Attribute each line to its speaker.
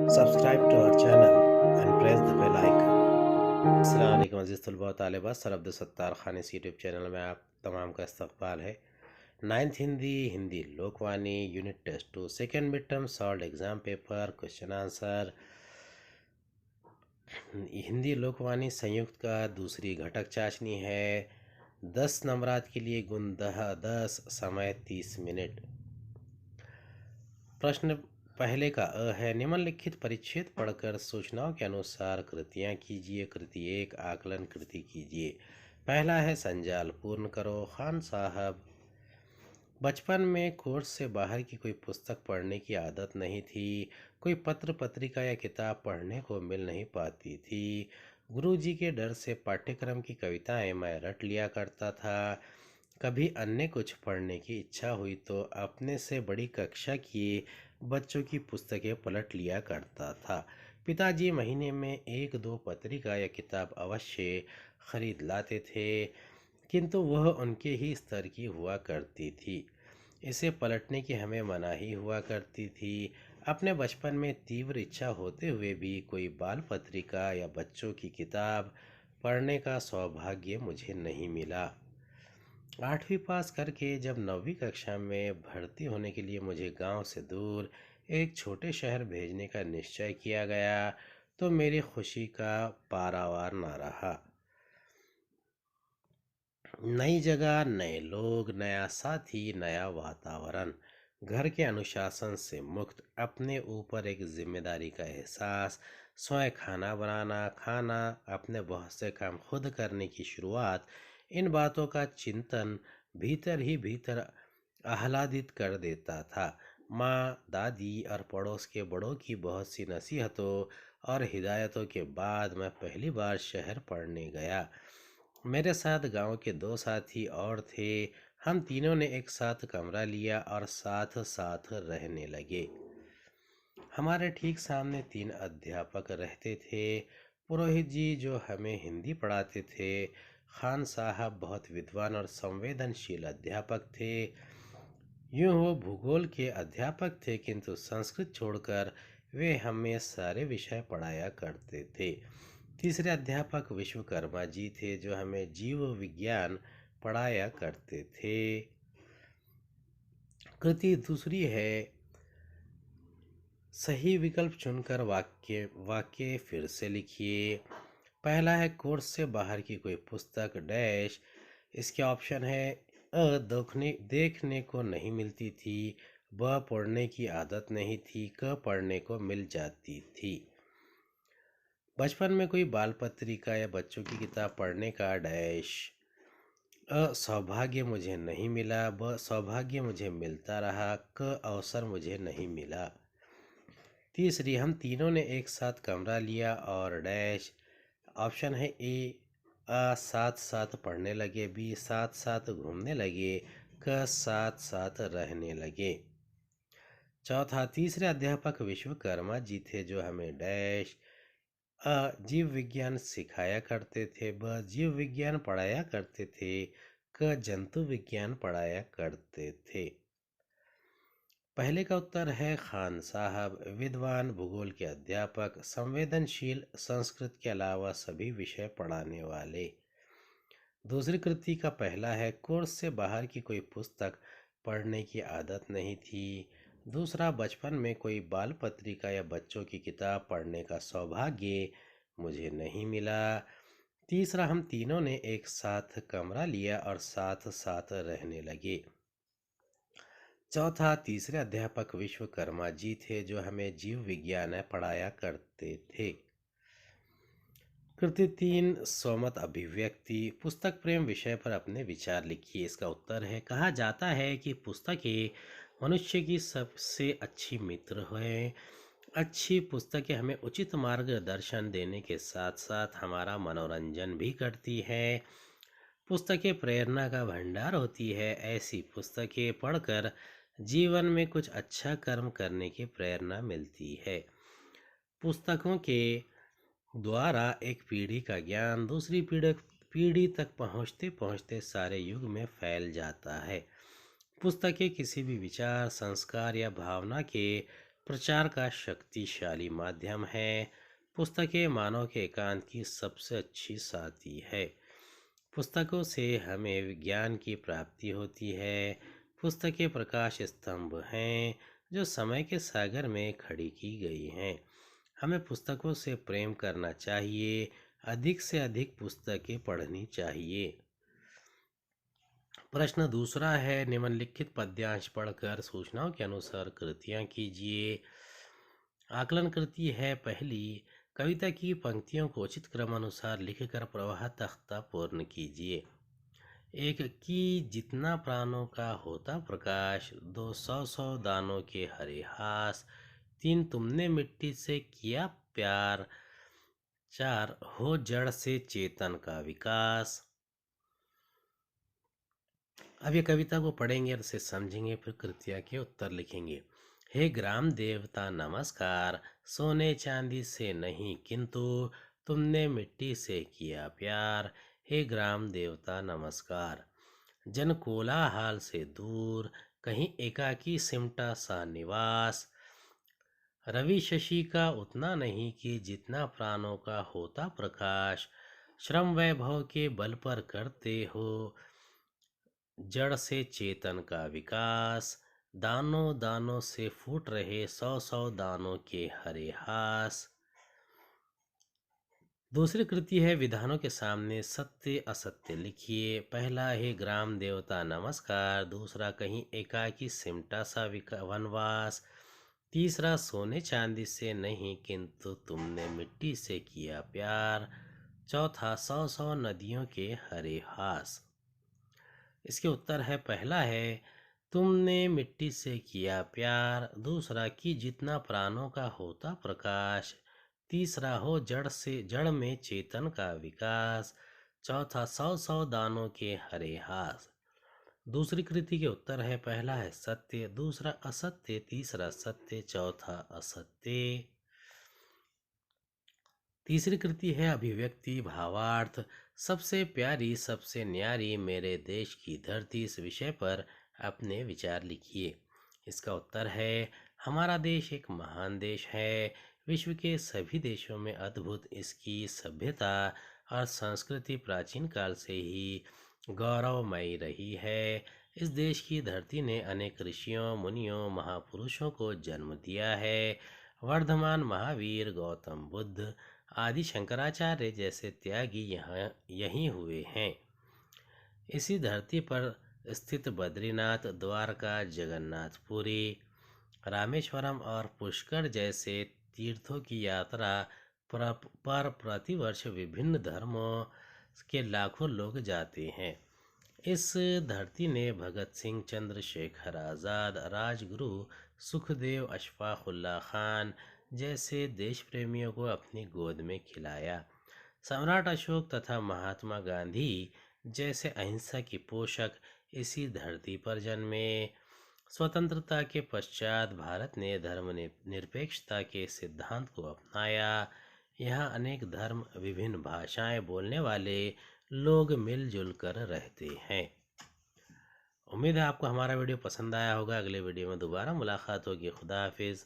Speaker 1: Subscribe to our channel and press the bell icon. अस्सलाम वालेकुम अज़ीज़ तलबा व तालिबात। सर अब्दुल सत्तार खान इस यूट्यूब चैनल में आप तमाम का इस्तकबाल है। Ninth Hindi Hindi Lokvani unit test 2 second mid term solve exam paper question answer Hindi Lokvani संयुक्त का दूसरी घटक चाशनी है। 10 नंबरात के लिए गुण 10 समय 30 मिनट। प्रश्न पहले का अ है, निम्नलिखित परिच्छेद पढ़कर सूचनाओं के अनुसार कृतियां कीजिए। कृति एक, आकलन कृति कीजिए। पहला है संजाल पूर्ण करो। खान साहब बचपन में कोर्स से बाहर की कोई पुस्तक पढ़ने की आदत नहीं थी। कोई पत्र पत्रिका या किताब पढ़ने को मिल नहीं पाती थी। गुरुजी के डर से पाठ्यक्रम की कविताएं मैं रट लिया करता था। कभी अन्य कुछ पढ़ने की इच्छा हुई तो अपने से बड़ी कक्षा की बच्चों की पुस्तकें पलट लिया करता था। पिताजी महीने में एक दो पत्रिका या किताब अवश्य खरीद लाते थे, किंतु वह उनके ही स्तर की हुआ करती थी। इसे पलटने की हमें मनाही हुआ करती थी। अपने बचपन में तीव्र इच्छा होते हुए भी कोई बाल पत्रिका या बच्चों की किताब पढ़ने का सौभाग्य मुझे नहीं मिला। 8वीं पास करके जब 9वीं कक्षा में भर्ती होने के लिए मुझे गांव से दूर एक छोटे शहर भेजने का निश्चय किया गया तो मेरी खुशी का पारावार न रहा। नई जगह, नए लोग, नया साथी, नया वातावरण, घर के अनुशासन से मुक्त, अपने ऊपर एक जिम्मेदारी का एहसास, स्वयं खाना बनाना, खाना, अपने बहुत से काम खुद करने की शुरुआत, इन बातों का चिंतन भीतर ही भीतर आह्लादित कर देता था। माँ, दादी और पड़ोस के बड़ों की बहुत सी नसीहतों और हिदायतों के बाद मैं पहली बार शहर पढ़ने गया। मेरे साथ गांव के दो साथी और थे। हम तीनों ने एक साथ कमरा लिया और साथ साथ रहने लगे। हमारे ठीक सामने 3 अध्यापक रहते थे। पुरोहित जी जो हमें हिंदी पढ़ाते थे। खान साहब बहुत विद्वान और संवेदनशील अध्यापक थे। यूँ वो भूगोल के अध्यापक थे, किंतु संस्कृत छोड़कर वे हमें सारे विषय पढ़ाया करते थे। तीसरे अध्यापक विश्वकर्मा जी थे जो हमें जीव विज्ञान पढ़ाया करते थे। कृति दूसरी है, सही विकल्प चुनकर वाक्य वाक्य फिर से लिखिए। पहला है, कोर्स से बाहर की कोई पुस्तक डैश। इसके ऑप्शन है, अ देखने को नहीं मिलती थी, ब पढ़ने की आदत नहीं थी, क पढ़ने को मिल जाती थी। बचपन में कोई बाल पत्रिका या बच्चों की किताब पढ़ने का डैश। अ सौभाग्य मुझे नहीं मिला, ब सौभाग्य मुझे मिलता रहा, क अवसर मुझे नहीं मिला। तीसरी, हम तीनों ने एक साथ कमरा लिया और डैश। ऑप्शन है ए, आ साथ साथ पढ़ने लगे, बी साथ साथ घूमने लगे, क साथ साथ रहने लगे। चौथा, तीसरे अध्यापक विश्वकर्मा जी थे जो हमें डैश। अ जीव विज्ञान सिखाया करते थे, ब जीव विज्ञान पढ़ाया करते थे, क जंतु विज्ञान पढ़ाया करते थे। पहले का उत्तर है खान साहब, विद्वान, भूगोल के अध्यापक, संवेदनशील, संस्कृत के अलावा सभी विषय पढ़ाने वाले। दूसरी कृति का पहला है, कोर्स से बाहर की कोई पुस्तक पढ़ने की आदत नहीं थी। दूसरा, बचपन में कोई बाल पत्रिका या बच्चों की किताब पढ़ने का सौभाग्य मुझे नहीं मिला। तीसरा, हम तीनों ने एक साथ कमरा लिया और साथ साथ रहने लगे। चौथा, तीसरे अध्यापक विश्वकर्मा जी थे जो हमें जीव विज्ञान पढ़ाया करते थे। कृति 3, स्वमत अभिव्यक्ति। पुस्तक प्रेम विषय पर अपने विचार लिखिए। इसका उत्तर है, कहा जाता है कि पुस्तकें मनुष्य की सबसे अच्छी मित्र हैं। अच्छी पुस्तकें हमें उचित मार्गदर्शन देने के साथ साथ हमारा मनोरंजन भी करती हैं। पुस्तकें प्रेरणा का भंडार होती है। ऐसी पुस्तकें पढ़कर जीवन में कुछ अच्छा कर्म करने की प्रेरणा मिलती है। पुस्तकों के द्वारा एक पीढ़ी का ज्ञान दूसरी पीढ़ी तक पहुँचते पहुँचते सारे युग में फैल जाता है। पुस्तकें किसी भी विचार, संस्कार या भावना के प्रचार का शक्तिशाली माध्यम है। पुस्तकें मानव के एकांत की सबसे अच्छी साथी है। पुस्तकों से हमें विज्ञान की प्राप्ति होती है। पुस्तकें प्रकाश स्तंभ हैं जो समय के सागर में खड़ी की गई हैं। हमें पुस्तकों से प्रेम करना चाहिए। अधिक से अधिक पुस्तकें पढ़नी चाहिए। प्रश्न दूसरा है, निम्नलिखित पद्यांश पढ़कर सूचनाओं के अनुसार कृतियां कीजिए। आकलन कृति है पहली। कविता की पंक्तियों को उचित क्रम अनुसार लिखकर प्रवाह तख्ता पूर्ण कीजिए। एक की जितना प्राणों का होता प्रकाश, दो सौ सौ दानों के हरे हास, तीन तुमने मिट्टी से किया प्यार, चार हो जड़ से चेतन का विकास। अब ये कविता को पढ़ेंगे और इसे समझेंगे, फिर कृतिया के उत्तर लिखेंगे। हे ग्राम देवता नमस्कार, सोने चांदी से नहीं किंतु तुमने मिट्टी से किया प्यार। हे ग्राम देवता नमस्कार। जन कोलाहल से दूर, कहीं एकाकी सिमटा सा निवास। रवि शशि का उतना नहीं कि जितना प्राणों का होता प्रकाश। श्रम वैभव के बल पर करते हो जड़ से चेतन का विकास। दानों दानों से फूट रहे सौ सौ दानों के हरे हास। दूसरी कृति है, विधानों के सामने सत्य असत्य लिखिए। पहला है ग्राम देवता नमस्कार, दूसरा कहीं एकाकी सिमटा सा वनवास, तीसरा सोने चांदी से नहीं किंतु तुमने मिट्टी से किया प्यार, चौथा सौ सौ नदियों के हरे हास। इसके उत्तर है, पहला है तुमने मिट्टी से किया प्यार, दूसरा कि जितना प्राणों का होता प्रकाश, तीसरा हो जड़ में चेतन का विकास, चौथा सौ सौ दानों के हरे हास। दूसरी कृति के उत्तर है, पहला है सत्य, दूसरा असत्य, तीसरा सत्य, चौथा असत्य। तीसरी कृति है अभिव्यक्ति भावार्थ। सबसे प्यारी सबसे न्यारी मेरे देश की धरती, इस विषय पर अपने विचार लिखिए। इसका उत्तर है, हमारा देश एक महान देश है। विश्व के सभी देशों में अद्भुत इसकी सभ्यता और संस्कृति प्राचीन काल से ही गौरवमयी रही है। इस देश की धरती ने अनेक ऋषियों मुनियों महापुरुषों को जन्म दिया है। वर्धमान महावीर गौतम बुद्ध आदि शंकराचार्य जैसे त्यागी यहाँ यहीं हुए हैं। इसी धरती पर स्थित बद्रीनाथ, द्वारका, जगन्नाथपुरी, रामेश्वरम और पुष्कर जैसे तीर्थों की यात्रा पर प्रतिवर्ष विभिन्न धर्मों के लाखों लोग जाते हैं। इस धरती ने भगत सिंह, चंद्रशेखर आज़ाद, राजगुरु सुखदेव, अशफाकुल्ला खान जैसे देश प्रेमियों को अपनी गोद में खिलाया। सम्राट अशोक तथा महात्मा गांधी जैसे अहिंसा की पोषक इसी धरती पर जन्मे। स्वतंत्रता के पश्चात भारत ने धर्म निरपेक्षता के सिद्धांत को अपनाया। यहाँ अनेक धर्म, विभिन्न भाषाएं बोलने वाले लोग मिलजुल कर रहते हैं। उम्मीद है आपको हमारा वीडियो पसंद आया होगा। अगले वीडियो में दोबारा मुलाकात होगी। खुदा हाफिज़।